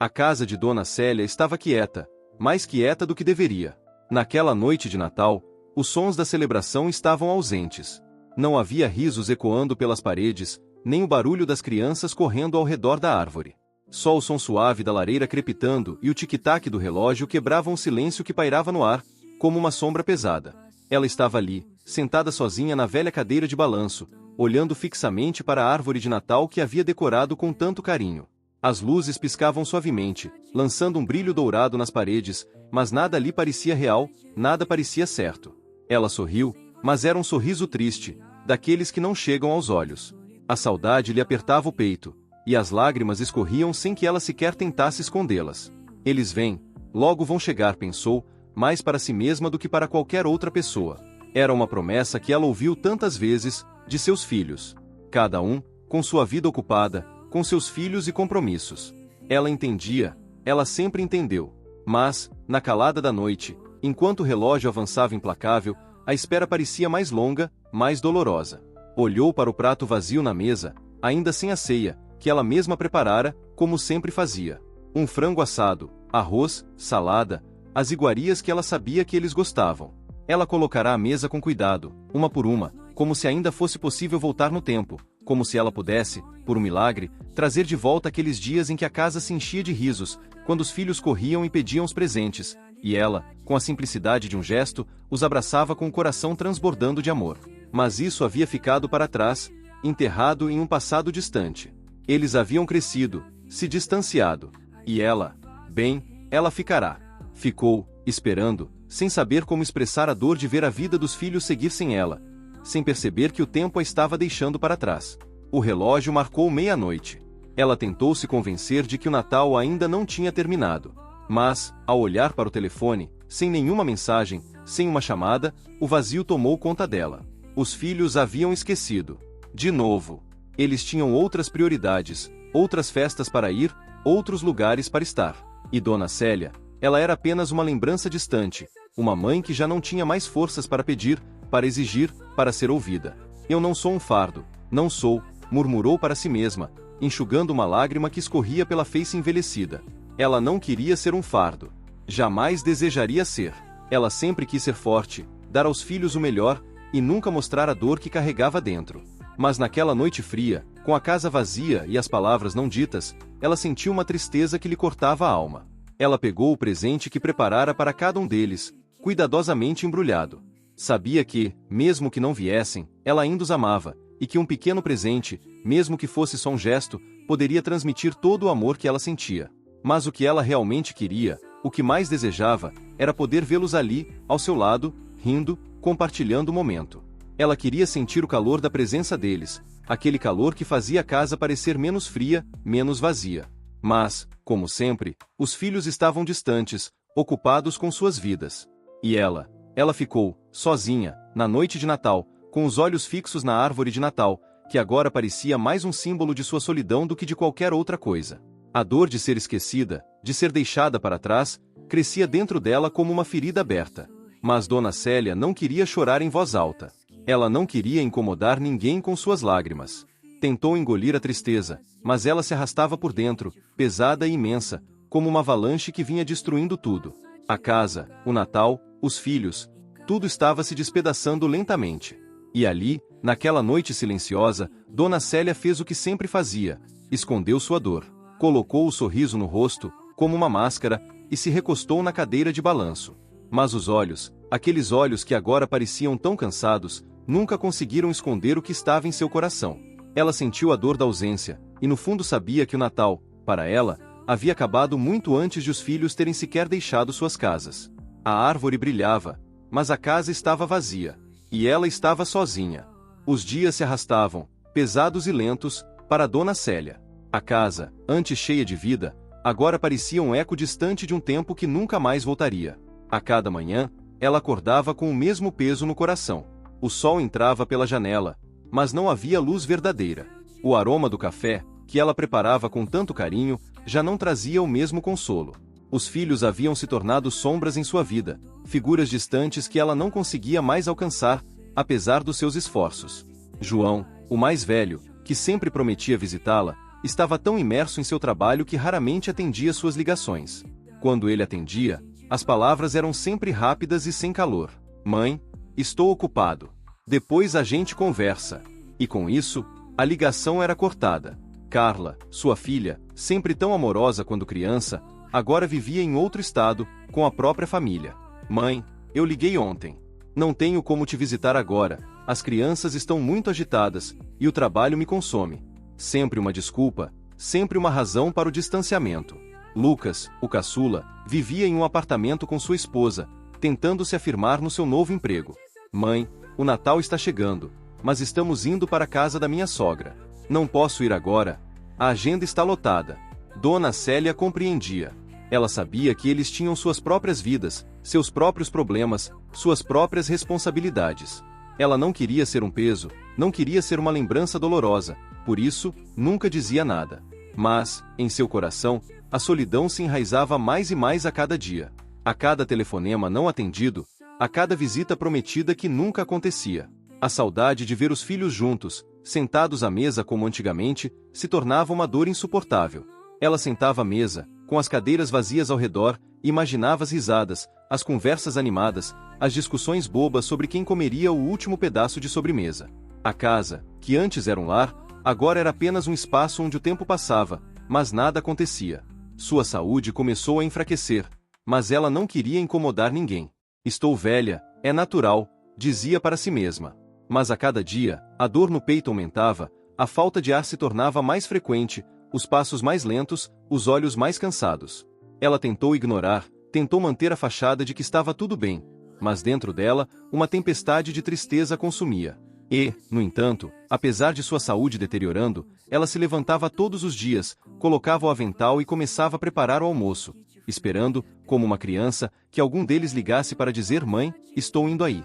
A casa de Dona Célia estava quieta, mais quieta do que deveria. Naquela noite de Natal, os sons da celebração estavam ausentes. Não havia risos ecoando pelas paredes, nem o barulho das crianças correndo ao redor da árvore. Só o som suave da lareira crepitando e o tic-tac do relógio quebravam o silêncio que pairava no ar, como uma sombra pesada. Ela estava ali, sentada sozinha na velha cadeira de balanço, olhando fixamente para a árvore de Natal que havia decorado com tanto carinho. As luzes piscavam suavemente, lançando um brilho dourado nas paredes, mas nada ali parecia real, nada parecia certo. Ela sorriu, mas era um sorriso triste, daqueles que não chegam aos olhos. A saudade lhe apertava o peito, e as lágrimas escorriam sem que ela sequer tentasse escondê-las. Eles vêm, logo vão chegar, pensou, mais para si mesma do que para qualquer outra pessoa. Era uma promessa que ela ouviu tantas vezes, de seus filhos. Cada um, com sua vida ocupada, com seus filhos e compromissos. Ela entendia, ela sempre entendeu. Mas, na calada da noite, enquanto o relógio avançava implacável, a espera parecia mais longa, mais dolorosa. Olhou para o prato vazio na mesa, ainda sem a ceia, que ela mesma preparara, como sempre fazia. Um frango assado, arroz, salada, as iguarias que ela sabia que eles gostavam. Ela colocará a mesa com cuidado, uma por uma, como se ainda fosse possível voltar no tempo, como se ela pudesse, por um milagre, trazer de volta aqueles dias em que a casa se enchia de risos, quando os filhos corriam e pediam os presentes, e ela, com a simplicidade de um gesto, os abraçava com o coração transbordando de amor. Mas isso havia ficado para trás, enterrado em um passado distante. Eles haviam crescido, se distanciado. E ela, bem, ela ficará. Ficou, esperando, sem saber como expressar a dor de ver a vida dos filhos seguir sem ela, sem perceber que o tempo a estava deixando para trás. O relógio marcou meia-noite. Ela tentou se convencer de que o Natal ainda não tinha terminado. Mas, ao olhar para o telefone, sem nenhuma mensagem, sem uma chamada, o vazio tomou conta dela. Os filhos haviam esquecido. De novo. Eles tinham outras prioridades, outras festas para ir, outros lugares para estar. E Dona Célia, ela era apenas uma lembrança distante, uma mãe que já não tinha mais forças para pedir, para exigir, para ser ouvida. Eu não sou um fardo, não sou, murmurou para si mesma, enxugando uma lágrima que escorria pela face envelhecida. Ela não queria ser um fardo. Jamais desejaria ser. Ela sempre quis ser forte, dar aos filhos o melhor, e nunca mostrar a dor que carregava dentro. Mas naquela noite fria, com a casa vazia e as palavras não ditas, ela sentiu uma tristeza que lhe cortava a alma. Ela pegou o presente que preparara para cada um deles, cuidadosamente embrulhado. Sabia que, mesmo que não viessem, ela ainda os amava, e que um pequeno presente, mesmo que fosse só um gesto, poderia transmitir todo o amor que ela sentia. Mas o que ela realmente queria, o que mais desejava, era poder vê-los ali, ao seu lado, rindo, compartilhando o momento. Ela queria sentir o calor da presença deles, aquele calor que fazia a casa parecer menos fria, menos vazia. Mas, como sempre, os filhos estavam distantes, ocupados com suas vidas. E ela ficou, sozinha, na noite de Natal, com os olhos fixos na árvore de Natal, que agora parecia mais um símbolo de sua solidão do que de qualquer outra coisa. A dor de ser esquecida, de ser deixada para trás, crescia dentro dela como uma ferida aberta. Mas Dona Célia não queria chorar em voz alta. Ela não queria incomodar ninguém com suas lágrimas. Tentou engolir a tristeza, mas ela se arrastava por dentro, pesada e imensa, como uma avalanche que vinha destruindo tudo. A casa, o Natal, os filhos, tudo estava se despedaçando lentamente. E ali, naquela noite silenciosa, Dona Célia fez o que sempre fazia, escondeu sua dor. Colocou o sorriso no rosto, como uma máscara, e se recostou na cadeira de balanço. Mas os olhos, aqueles olhos que agora pareciam tão cansados, nunca conseguiram esconder o que estava em seu coração. Ela sentiu a dor da ausência, e no fundo sabia que o Natal, para ela, havia acabado muito antes de os filhos terem sequer deixado suas casas. A árvore brilhava, mas a casa estava vazia, e ela estava sozinha. Os dias se arrastavam, pesados e lentos, para Dona Célia. A casa, antes cheia de vida, agora parecia um eco distante de um tempo que nunca mais voltaria. A cada manhã, ela acordava com o mesmo peso no coração. O sol entrava pela janela, mas não havia luz verdadeira. O aroma do café, que ela preparava com tanto carinho, já não trazia o mesmo consolo. Os filhos haviam se tornado sombras em sua vida, figuras distantes que ela não conseguia mais alcançar, apesar dos seus esforços. João, o mais velho, que sempre prometia visitá-la, estava tão imerso em seu trabalho que raramente atendia suas ligações. Quando ele atendia, as palavras eram sempre rápidas e sem calor. Mãe, estou ocupado. Depois a gente conversa. E com isso, a ligação era cortada. Carla, sua filha, sempre tão amorosa quando criança, agora vivia em outro estado, com a própria família. Mãe, eu liguei ontem. Não tenho como te visitar agora, as crianças estão muito agitadas, e o trabalho me consome. Sempre uma desculpa, sempre uma razão para o distanciamento. Lucas, o caçula, vivia em um apartamento com sua esposa, tentando se afirmar no seu novo emprego. Mãe, o Natal está chegando, mas estamos indo para a casa da minha sogra. Não posso ir agora. A agenda está lotada. Dona Célia compreendia. Ela sabia que eles tinham suas próprias vidas, seus próprios problemas, suas próprias responsabilidades. Ela não queria ser um peso, não queria ser uma lembrança dolorosa, por isso, nunca dizia nada. Mas, em seu coração, a solidão se enraizava mais e mais a cada dia. A cada telefonema não atendido, a cada visita prometida que nunca acontecia. A saudade de ver os filhos juntos, sentados à mesa como antigamente, se tornava uma dor insuportável. Ela sentava à mesa, com as cadeiras vazias ao redor, e imaginava as risadas, as conversas animadas, as discussões bobas sobre quem comeria o último pedaço de sobremesa. A casa, que antes era um lar, agora era apenas um espaço onde o tempo passava, mas nada acontecia. Sua saúde começou a enfraquecer, mas ela não queria incomodar ninguém. Estou velha, é natural, dizia para si mesma. Mas a cada dia, a dor no peito aumentava, a falta de ar se tornava mais frequente, os passos mais lentos, os olhos mais cansados. Ela tentou ignorar, tentou manter a fachada de que estava tudo bem, mas dentro dela, uma tempestade de tristeza consumia. E, no entanto, apesar de sua saúde deteriorando, ela se levantava todos os dias, colocava o avental e começava a preparar o almoço, esperando, como uma criança, que algum deles ligasse para dizer: mãe, estou indo aí.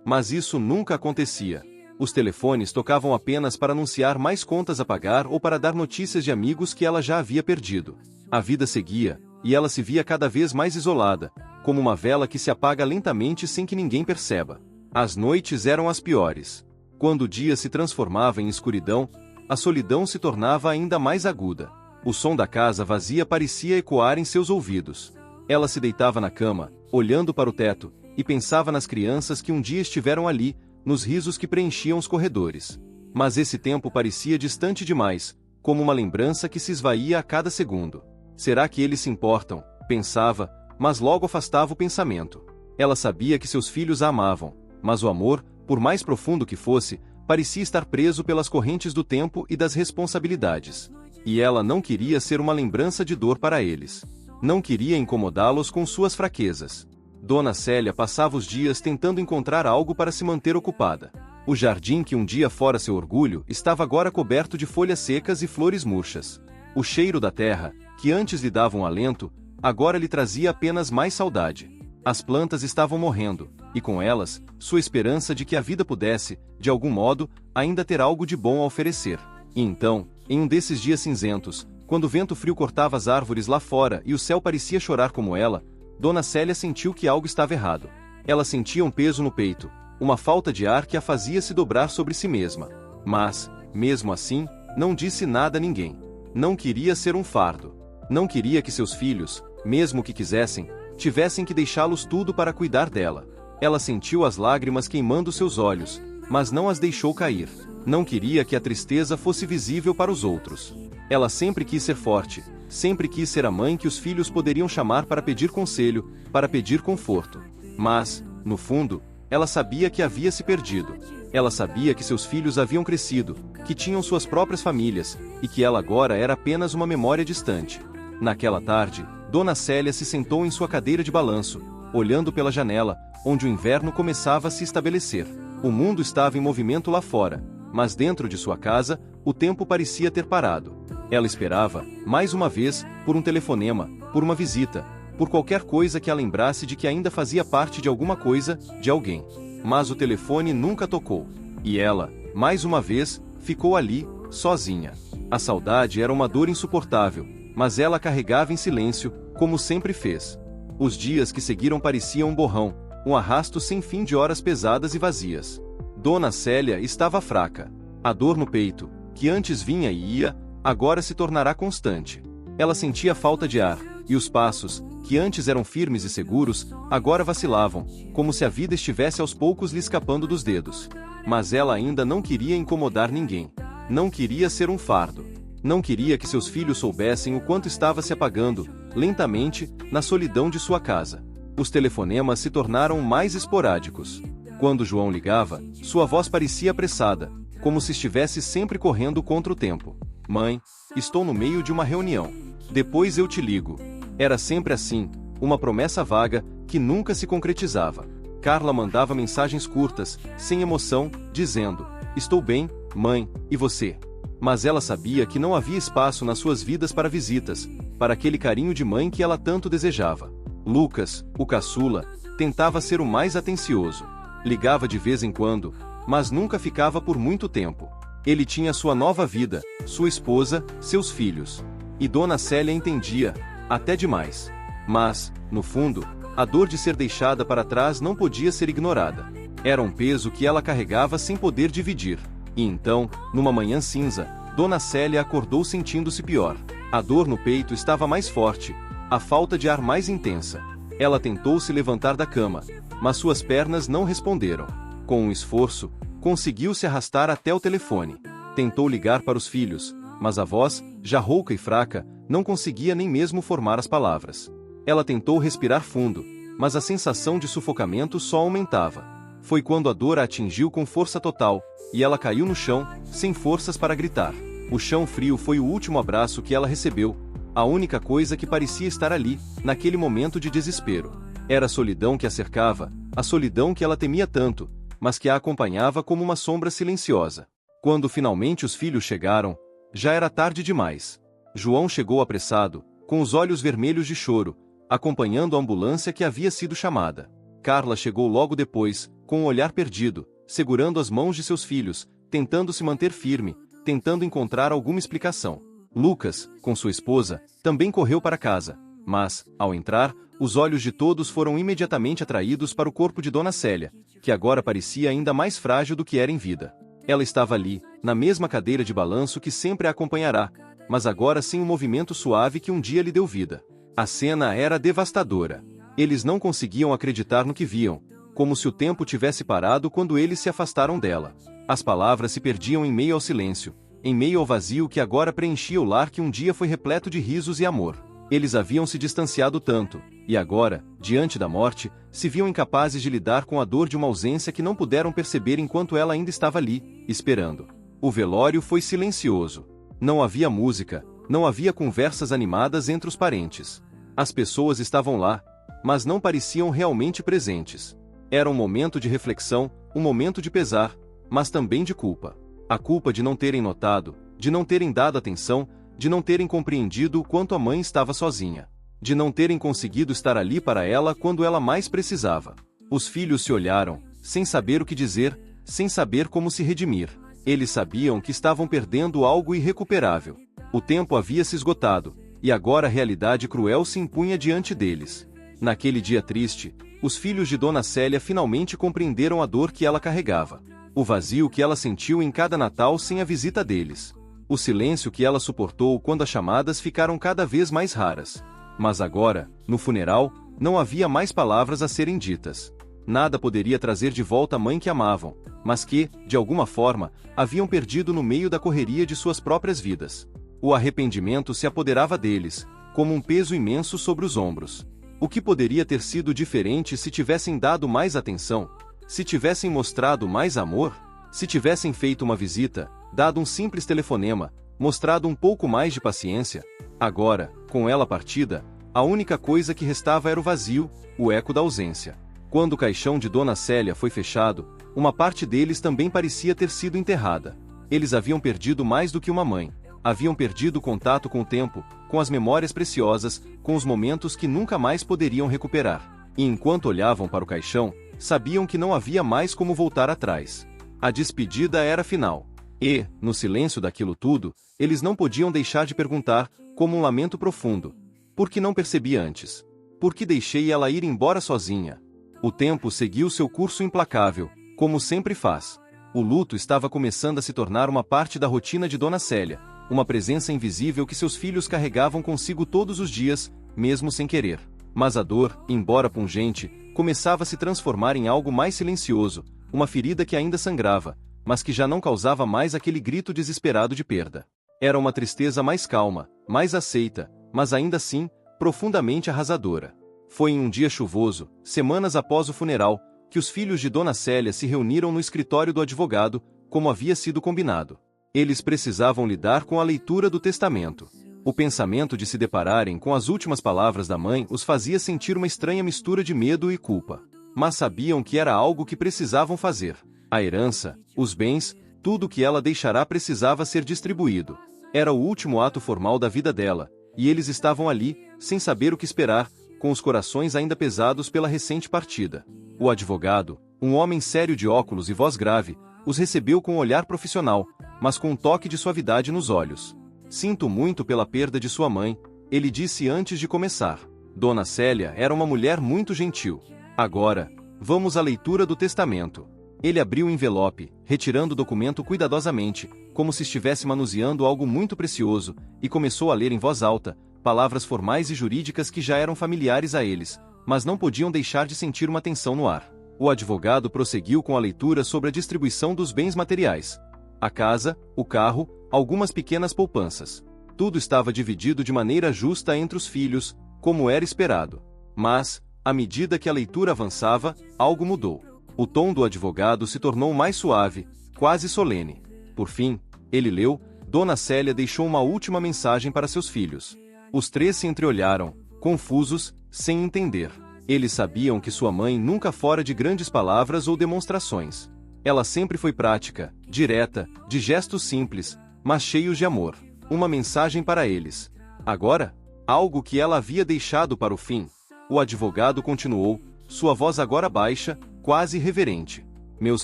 Mas isso nunca acontecia. Os telefones tocavam apenas para anunciar mais contas a pagar ou para dar notícias de amigos que ela já havia perdido. A vida seguia, e ela se via cada vez mais isolada, como uma vela que se apaga lentamente sem que ninguém perceba. As noites eram as piores. Quando o dia se transformava em escuridão, a solidão se tornava ainda mais aguda. O som da casa vazia parecia ecoar em seus ouvidos. Ela se deitava na cama, olhando para o teto, e pensava nas crianças que um dia estiveram ali, nos risos que preenchiam os corredores. Mas esse tempo parecia distante demais, como uma lembrança que se esvaía a cada segundo. Será que eles se importam? Pensava, mas logo afastava o pensamento. Ela sabia que seus filhos a amavam, mas o amor, por mais profundo que fosse, parecia estar preso pelas correntes do tempo e das responsabilidades. E ela não queria ser uma lembrança de dor para eles. Não queria incomodá-los com suas fraquezas. Dona Célia passava os dias tentando encontrar algo para se manter ocupada. O jardim que um dia fora seu orgulho estava agora coberto de folhas secas e flores murchas. O cheiro da terra, que antes lhe dava um alento, agora lhe trazia apenas mais saudade. As plantas estavam morrendo, e com elas, sua esperança de que a vida pudesse, de algum modo, ainda ter algo de bom a oferecer. E então, em um desses dias cinzentos, quando o vento frio cortava as árvores lá fora e o céu parecia chorar como ela, Dona Célia sentiu que algo estava errado. Ela sentia um peso no peito, uma falta de ar que a fazia se dobrar sobre si mesma. Mas, mesmo assim, não disse nada a ninguém. Não queria ser um fardo. Não queria que seus filhos, mesmo que quisessem, tivessem que deixá-los tudo para cuidar dela. Ela sentiu as lágrimas queimando seus olhos, mas não as deixou cair. Não queria que a tristeza fosse visível para os outros. Ela sempre quis ser forte, sempre quis ser a mãe que os filhos poderiam chamar para pedir conselho, para pedir conforto. Mas, no fundo, ela sabia que havia se perdido. Ela sabia que seus filhos haviam crescido, que tinham suas próprias famílias, e que ela agora era apenas uma memória distante. Naquela tarde, Dona Célia se sentou em sua cadeira de balanço, olhando pela janela, onde o inverno começava a se estabelecer. O mundo estava em movimento lá fora, mas dentro de sua casa, o tempo parecia ter parado. Ela esperava, mais uma vez, por um telefonema, por uma visita, por qualquer coisa que a lembrasse de que ainda fazia parte de alguma coisa, de alguém. Mas o telefone nunca tocou. E ela, mais uma vez, ficou ali, sozinha. A saudade era uma dor insuportável, mas ela carregava em silêncio, como sempre fez. Os dias que seguiram pareciam um borrão, um arrasto sem fim de horas pesadas e vazias. Dona Célia estava fraca. A dor no peito, que antes vinha e ia, agora se tornará constante. Ela sentia falta de ar, e os passos, que antes eram firmes e seguros, agora vacilavam, como se a vida estivesse aos poucos lhe escapando dos dedos. Mas ela ainda não queria incomodar ninguém. Não queria ser um fardo. Não queria que seus filhos soubessem o quanto estava se apagando, lentamente, na solidão de sua casa. Os telefonemas se tornaram mais esporádicos. Quando João ligava, sua voz parecia apressada, como se estivesse sempre correndo contra o tempo. Mãe, estou no meio de uma reunião. Depois eu te ligo. Era sempre assim, uma promessa vaga, que nunca se concretizava. Carla mandava mensagens curtas, sem emoção, dizendo: estou bem, mãe, e você? Mas ela sabia que não havia espaço nas suas vidas para visitas, para aquele carinho de mãe que ela tanto desejava. Lucas, o caçula, tentava ser o mais atencioso. Ligava de vez em quando, mas nunca ficava por muito tempo. Ele tinha sua nova vida, sua esposa, seus filhos. E Dona Célia entendia, até demais. Mas, no fundo, a dor de ser deixada para trás não podia ser ignorada. Era um peso que ela carregava sem poder dividir. E então, numa manhã cinza, Dona Célia acordou sentindo-se pior. A dor no peito estava mais forte, a falta de ar mais intensa. Ela tentou se levantar da cama, mas suas pernas não responderam. Com um esforço, conseguiu se arrastar até o telefone. Tentou ligar para os filhos, mas a voz, já rouca e fraca, não conseguia nem mesmo formar as palavras. Ela tentou respirar fundo, mas a sensação de sufocamento só aumentava. Foi quando a dor a atingiu com força total, e ela caiu no chão, sem forças para gritar. O chão frio foi o último abraço que ela recebeu, a única coisa que parecia estar ali, naquele momento de desespero. Era a solidão que a cercava, a solidão que ela temia tanto, mas que a acompanhava como uma sombra silenciosa. Quando finalmente os filhos chegaram, já era tarde demais. João chegou apressado, com os olhos vermelhos de choro, acompanhando a ambulância que havia sido chamada. Carla chegou logo depois, com o olhar perdido, segurando as mãos de seus filhos, tentando se manter firme, tentando encontrar alguma explicação. Lucas, com sua esposa, também correu para casa, mas, ao entrar, os olhos de todos foram imediatamente atraídos para o corpo de Dona Célia, que agora parecia ainda mais frágil do que era em vida. Ela estava ali, na mesma cadeira de balanço que sempre a acompanhará, mas agora sem o movimento suave que um dia lhe deu vida. A cena era devastadora. Eles não conseguiam acreditar no que viam, como se o tempo tivesse parado quando eles se afastaram dela. As palavras se perdiam em meio ao silêncio, em meio ao vazio que agora preenchia o lar que um dia foi repleto de risos e amor. Eles haviam se distanciado tanto, e agora, diante da morte, se viam incapazes de lidar com a dor de uma ausência que não puderam perceber enquanto ela ainda estava ali, esperando. O velório foi silencioso. Não havia música, não havia conversas animadas entre os parentes. As pessoas estavam lá, mas não pareciam realmente presentes. Era um momento de reflexão, um momento de pesar, mas também de culpa. A culpa de não terem notado, de não terem dado atenção, de não terem compreendido o quanto a mãe estava sozinha. De não terem conseguido estar ali para ela quando ela mais precisava. Os filhos se olharam, sem saber o que dizer, sem saber como se redimir. Eles sabiam que estavam perdendo algo irrecuperável. O tempo havia se esgotado, e agora a realidade cruel se impunha diante deles. Naquele dia triste, os filhos de Dona Célia finalmente compreenderam a dor que ela carregava. O vazio que ela sentiu em cada Natal sem a visita deles. O silêncio que ela suportou quando as chamadas ficaram cada vez mais raras. Mas agora, no funeral, não havia mais palavras a serem ditas. Nada poderia trazer de volta a mãe que amavam, mas que, de alguma forma, haviam perdido no meio da correria de suas próprias vidas. O arrependimento se apoderava deles, como um peso imenso sobre os ombros. O que poderia ter sido diferente se tivessem dado mais atenção? Se tivessem mostrado mais amor? Se tivessem feito uma visita, dado um simples telefonema, mostrado um pouco mais de paciência? Agora, com ela partida, a única coisa que restava era o vazio, o eco da ausência. Quando o caixão de Dona Célia foi fechado, uma parte deles também parecia ter sido enterrada. Eles haviam perdido mais do que uma mãe. Haviam perdido o contato com o tempo, com as memórias preciosas, com os momentos que nunca mais poderiam recuperar. E enquanto olhavam para o caixão, sabiam que não havia mais como voltar atrás. A despedida era final. E, no silêncio daquilo tudo, eles não podiam deixar de perguntar, como um lamento profundo: por que não percebi antes? Por que deixei ela ir embora sozinha? O tempo seguiu seu curso implacável, como sempre faz. O luto estava começando a se tornar uma parte da rotina de Dona Célia, uma presença invisível que seus filhos carregavam consigo todos os dias, mesmo sem querer. Mas a dor, embora pungente, começava a se transformar em algo mais silencioso, uma ferida que ainda sangrava, mas que já não causava mais aquele grito desesperado de perda. Era uma tristeza mais calma, mais aceita, mas ainda assim, profundamente arrasadora. Foi em um dia chuvoso, semanas após o funeral, que os filhos de Dona Célia se reuniram no escritório do advogado, como havia sido combinado. Eles precisavam lidar com a leitura do testamento. O pensamento de se depararem com as últimas palavras da mãe os fazia sentir uma estranha mistura de medo e culpa. Mas sabiam que era algo que precisavam fazer. A herança, os bens, tudo o que ela deixará precisava ser distribuído. Era o último ato formal da vida dela, e eles estavam ali, sem saber o que esperar, com os corações ainda pesados pela recente partida. O advogado, um homem sério de óculos e voz grave, os recebeu com um olhar profissional, mas com um toque de suavidade nos olhos. Sinto muito pela perda de sua mãe, ele disse antes de começar. Dona Célia era uma mulher muito gentil. Agora, vamos à leitura do testamento. Ele abriu o envelope, retirando o documento cuidadosamente, como se estivesse manuseando algo muito precioso, e começou a ler em voz alta, palavras formais e jurídicas que já eram familiares a eles, mas não podiam deixar de sentir uma tensão no ar. O advogado prosseguiu com a leitura sobre a distribuição dos bens materiais. A casa, o carro, algumas pequenas poupanças. Tudo estava dividido de maneira justa entre os filhos, como era esperado. Mas, à medida que a leitura avançava, algo mudou. O tom do advogado se tornou mais suave, quase solene. Por fim, ele leu: Dona Célia deixou uma última mensagem para seus filhos. Os três se entreolharam, confusos, sem entender. Eles sabiam que sua mãe nunca fora de grandes palavras ou demonstrações. Ela sempre foi prática, direta, de gestos simples, mas cheios de amor. Uma mensagem para eles. Agora, algo que ela havia deixado para o fim. O advogado continuou, sua voz agora baixa, quase reverente. Meus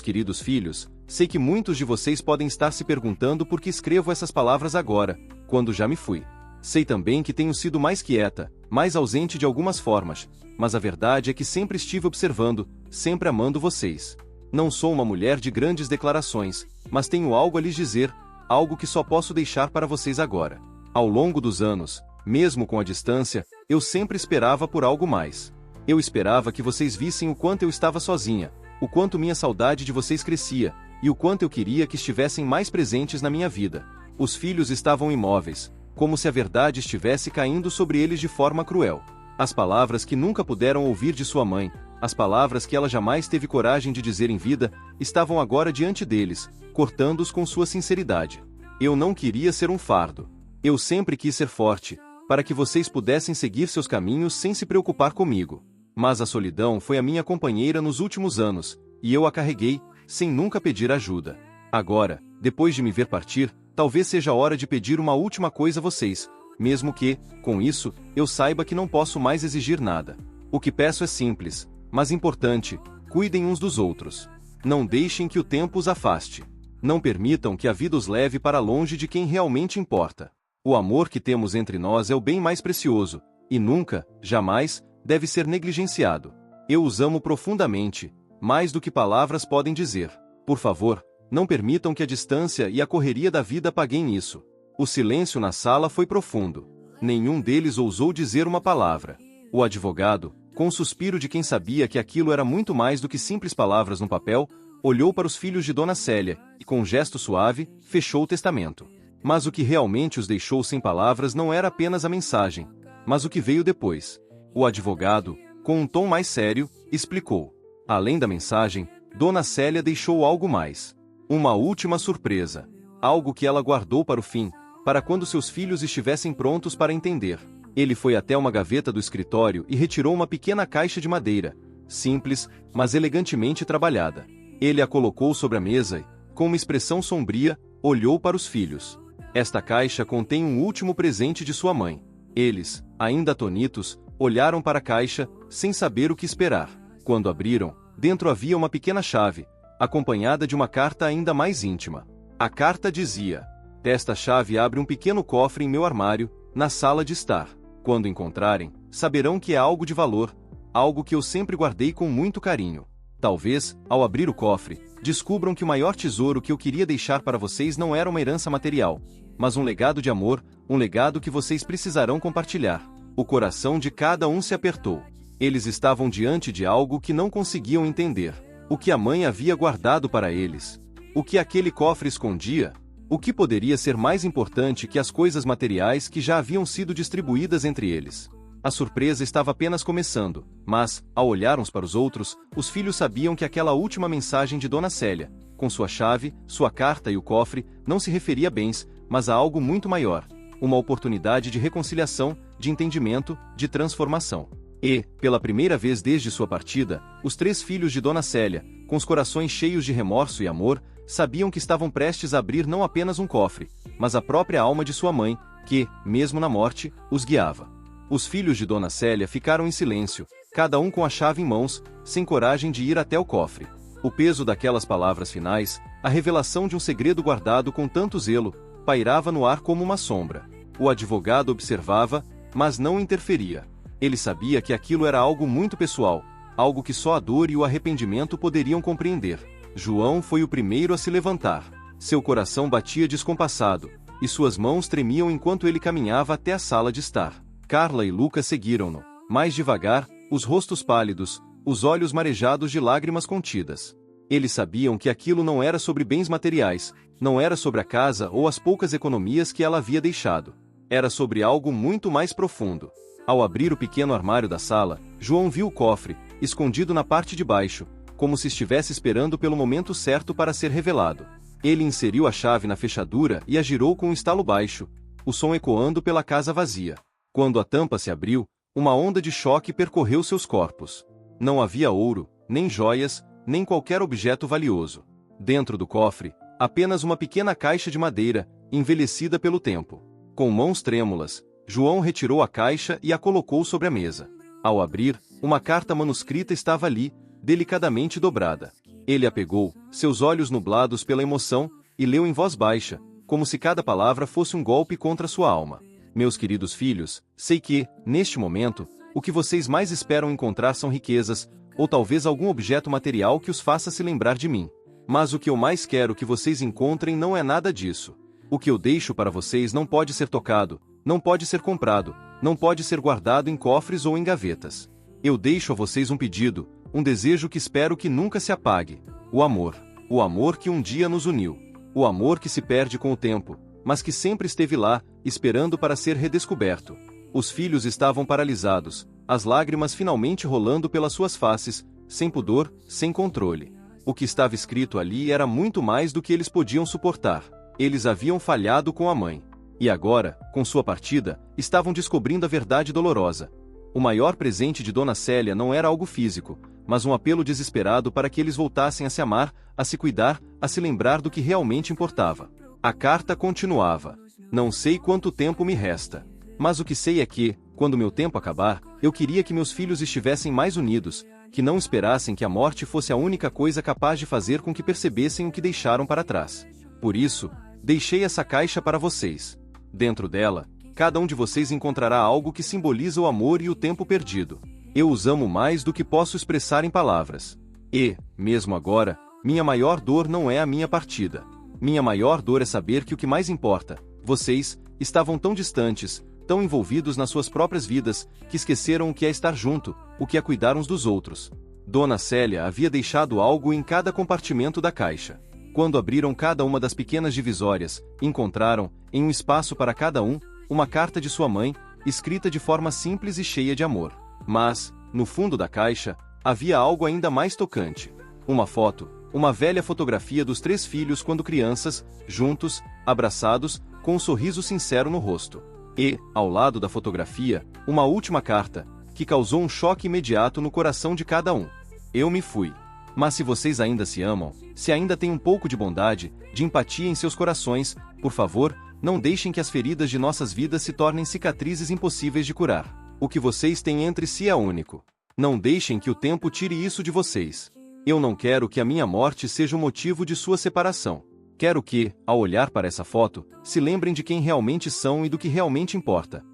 queridos filhos, sei que muitos de vocês podem estar se perguntando por que escrevo essas palavras agora, quando já me fui. Sei também que tenho sido mais quieta, mais ausente de algumas formas, mas a verdade é que sempre estive observando, sempre amando vocês. Não sou uma mulher de grandes declarações, mas tenho algo a lhes dizer, algo que só posso deixar para vocês agora. Ao longo dos anos, mesmo com a distância, eu sempre esperava por algo mais. Eu esperava que vocês vissem o quanto eu estava sozinha, o quanto minha saudade de vocês crescia, e o quanto eu queria que estivessem mais presentes na minha vida. Os filhos estavam imóveis, como se a verdade estivesse caindo sobre eles de forma cruel. As palavras que nunca puderam ouvir de sua mãe, as palavras que ela jamais teve coragem de dizer em vida, estavam agora diante deles, cortando-os com sua sinceridade. Eu não queria ser um fardo. Eu sempre quis ser forte, para que vocês pudessem seguir seus caminhos sem se preocupar comigo. Mas a solidão foi a minha companheira nos últimos anos, e eu a carreguei, sem nunca pedir ajuda. Agora, depois de me ver partir, talvez seja a hora de pedir uma última coisa a vocês, mesmo que, com isso, eu saiba que não posso mais exigir nada. O que peço é simples, mas importante: cuidem uns dos outros. Não deixem que o tempo os afaste. Não permitam que a vida os leve para longe de quem realmente importa. O amor que temos entre nós é o bem mais precioso, e nunca, jamais, deve ser negligenciado. Eu os amo profundamente, mais do que palavras podem dizer. Por favor, não permitam que a distância e a correria da vida apaguem isso. O silêncio na sala foi profundo. Nenhum deles ousou dizer uma palavra. O advogado, com um suspiro de quem sabia que aquilo era muito mais do que simples palavras no papel, olhou para os filhos de Dona Célia e, com um gesto suave, fechou o testamento. Mas o que realmente os deixou sem palavras não era apenas a mensagem, mas o que veio depois. O advogado, com um tom mais sério, explicou. Além da mensagem, Dona Célia deixou algo mais. Uma última surpresa. Algo que ela guardou para o fim, para quando seus filhos estivessem prontos para entender. Ele foi até uma gaveta do escritório e retirou uma pequena caixa de madeira, simples, mas elegantemente trabalhada. Ele a colocou sobre a mesa e, com uma expressão sombria, olhou para os filhos. Esta caixa contém um último presente de sua mãe. Eles, ainda atonitos, olharam para a caixa, sem saber o que esperar. Quando abriram, dentro havia uma pequena chave, acompanhada de uma carta ainda mais íntima. A carta dizia: "Esta chave abre um pequeno cofre em meu armário, na sala de estar. Quando encontrarem, saberão que é algo de valor, algo que eu sempre guardei com muito carinho. Talvez, ao abrir o cofre, descubram que o maior tesouro que eu queria deixar para vocês não era uma herança material, mas um legado de amor, um legado que vocês precisarão compartilhar. O coração de cada um se apertou. Eles estavam diante de algo que não conseguiam entender. O que a mãe havia guardado para eles? O que aquele cofre escondia? O que poderia ser mais importante que as coisas materiais que já haviam sido distribuídas entre eles? A surpresa estava apenas começando, mas, ao olhar uns para os outros, os filhos sabiam que aquela última mensagem de Dona Célia, com sua chave, sua carta e o cofre, não se referia a bens, mas a algo muito maior, uma oportunidade de reconciliação, de entendimento, de transformação. E, pela primeira vez desde sua partida, os 3 filhos de Dona Célia, com os corações cheios de remorso e amor, sabiam que estavam prestes a abrir não apenas um cofre, mas a própria alma de sua mãe, que, mesmo na morte, os guiava. Os filhos de Dona Célia ficaram em silêncio, cada um com a chave em mãos, sem coragem de ir até o cofre. O peso daquelas palavras finais, a revelação de um segredo guardado com tanto zelo, pairava no ar como uma sombra. O advogado observava, mas não interferia. Ele sabia que aquilo era algo muito pessoal, algo que só a dor e o arrependimento poderiam compreender. João foi o primeiro a se levantar. Seu coração batia descompassado, e suas mãos tremiam enquanto ele caminhava até a sala de estar. Carla e Lucas seguiram-no, mais devagar, os rostos pálidos, os olhos marejados de lágrimas contidas. Eles sabiam que aquilo não era sobre bens materiais, não era sobre a casa ou as poucas economias que ela havia deixado. Era sobre algo muito mais profundo. Ao abrir o pequeno armário da sala, João viu o cofre, escondido na parte de baixo, como se estivesse esperando pelo momento certo para ser revelado. Ele inseriu a chave na fechadura e a girou com um estalo baixo, o som ecoando pela casa vazia. Quando a tampa se abriu, uma onda de choque percorreu seus corpos. Não havia ouro, nem joias, nem qualquer objeto valioso. Dentro do cofre, apenas uma pequena caixa de madeira, envelhecida pelo tempo. Com mãos trêmulas, João retirou a caixa e a colocou sobre a mesa. Ao abrir, uma carta manuscrita estava ali, delicadamente dobrada. Ele a pegou, seus olhos nublados pela emoção, e leu em voz baixa, como se cada palavra fosse um golpe contra sua alma. Meus queridos filhos, sei que, neste momento, o que vocês mais esperam encontrar são riquezas, ou talvez algum objeto material que os faça se lembrar de mim. Mas o que eu mais quero que vocês encontrem não é nada disso. O que eu deixo para vocês não pode ser tocado, não pode ser comprado, não pode ser guardado em cofres ou em gavetas. Eu deixo a vocês um pedido, um desejo que espero que nunca se apague. O amor que um dia nos uniu. O amor que se perde com o tempo, mas que sempre esteve lá, esperando para ser redescoberto. Os filhos estavam paralisados, as lágrimas finalmente rolando pelas suas faces, sem pudor, sem controle. O que estava escrito ali era muito mais do que eles podiam suportar. Eles haviam falhado com a mãe. E agora, com sua partida, estavam descobrindo a verdade dolorosa. O maior presente de Dona Célia não era algo físico, mas um apelo desesperado para que eles voltassem a se amar, a se cuidar, a se lembrar do que realmente importava. A carta continuava. Não sei quanto tempo me resta. Mas o que sei é que, quando meu tempo acabar, eu queria que meus filhos estivessem mais unidos, que não esperassem que a morte fosse a única coisa capaz de fazer com que percebessem o que deixaram para trás. Por isso, deixei essa caixa para vocês. Dentro dela, cada um de vocês encontrará algo que simboliza o amor e o tempo perdido. Eu os amo mais do que posso expressar em palavras. E, mesmo agora, minha maior dor não é a minha partida. Minha maior dor é saber que o que mais importa, vocês, estavam tão distantes, tão envolvidos nas suas próprias vidas, que esqueceram o que é estar junto, o que é cuidar uns dos outros. Dona Célia havia deixado algo em cada compartimento da caixa. Quando abriram cada uma das pequenas divisórias, encontraram, em um espaço para cada um, uma carta de sua mãe, escrita de forma simples e cheia de amor. Mas, no fundo da caixa, havia algo ainda mais tocante. Uma foto, uma velha fotografia dos 3 filhos quando crianças, juntos, abraçados, com um sorriso sincero no rosto. E, ao lado da fotografia, uma última carta, que causou um choque imediato no coração de cada um. Eu me fui. Mas se vocês ainda se amam, se ainda têm um pouco de bondade, de empatia em seus corações, por favor, não deixem que as feridas de nossas vidas se tornem cicatrizes impossíveis de curar. O que vocês têm entre si é único. Não deixem que o tempo tire isso de vocês. Eu não quero que a minha morte seja o motivo de sua separação. Quero que, ao olhar para essa foto, se lembrem de quem realmente são e do que realmente importa.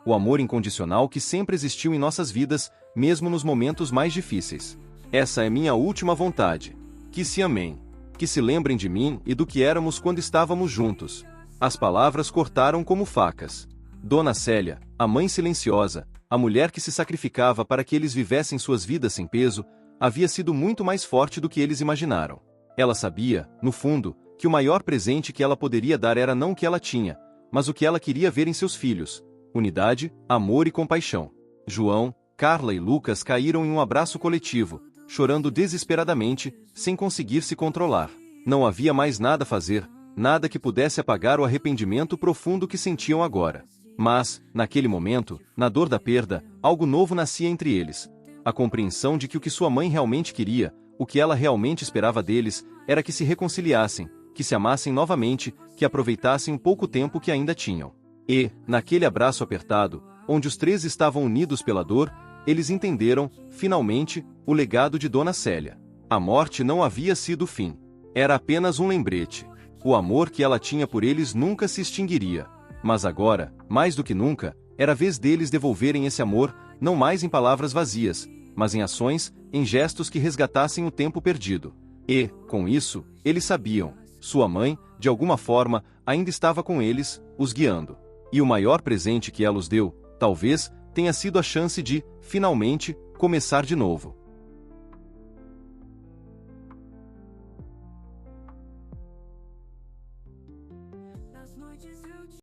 O amor incondicional que sempre existiu em nossas vidas, mesmo nos momentos mais difíceis. Essa é minha última vontade. Que se amem. Que se lembrem de mim e do que éramos quando estávamos juntos. As palavras cortaram como facas. Dona Célia, a mãe silenciosa, a mulher que se sacrificava para que eles vivessem suas vidas sem peso, havia sido muito mais forte do que eles imaginaram. Ela sabia, no fundo, que o maior presente que ela poderia dar era não o que ela tinha, mas o que ela queria ver em seus filhos: unidade, amor e compaixão. João, Carla e Lucas caíram em um abraço coletivo, chorando desesperadamente, sem conseguir se controlar. Não havia mais nada a fazer, nada que pudesse apagar o arrependimento profundo que sentiam agora. Mas, naquele momento, na dor da perda, algo novo nascia entre eles. A compreensão de que o que sua mãe realmente queria, o que ela realmente esperava deles, era que se reconciliassem, que se amassem novamente, que aproveitassem o pouco tempo que ainda tinham. E, naquele abraço apertado, onde os três estavam unidos pela dor, eles entenderam, finalmente, o legado de Dona Célia. A morte não havia sido o fim. Era apenas um lembrete. O amor que ela tinha por eles nunca se extinguiria. Mas agora, mais do que nunca, era a vez deles devolverem esse amor, não mais em palavras vazias, mas em ações, em gestos que resgatassem o tempo perdido. E, com isso, eles sabiam, sua mãe, de alguma forma, ainda estava com eles, os guiando. E o maior presente que ela os deu, talvez, tenha sido a chance de, finalmente, começar de novo.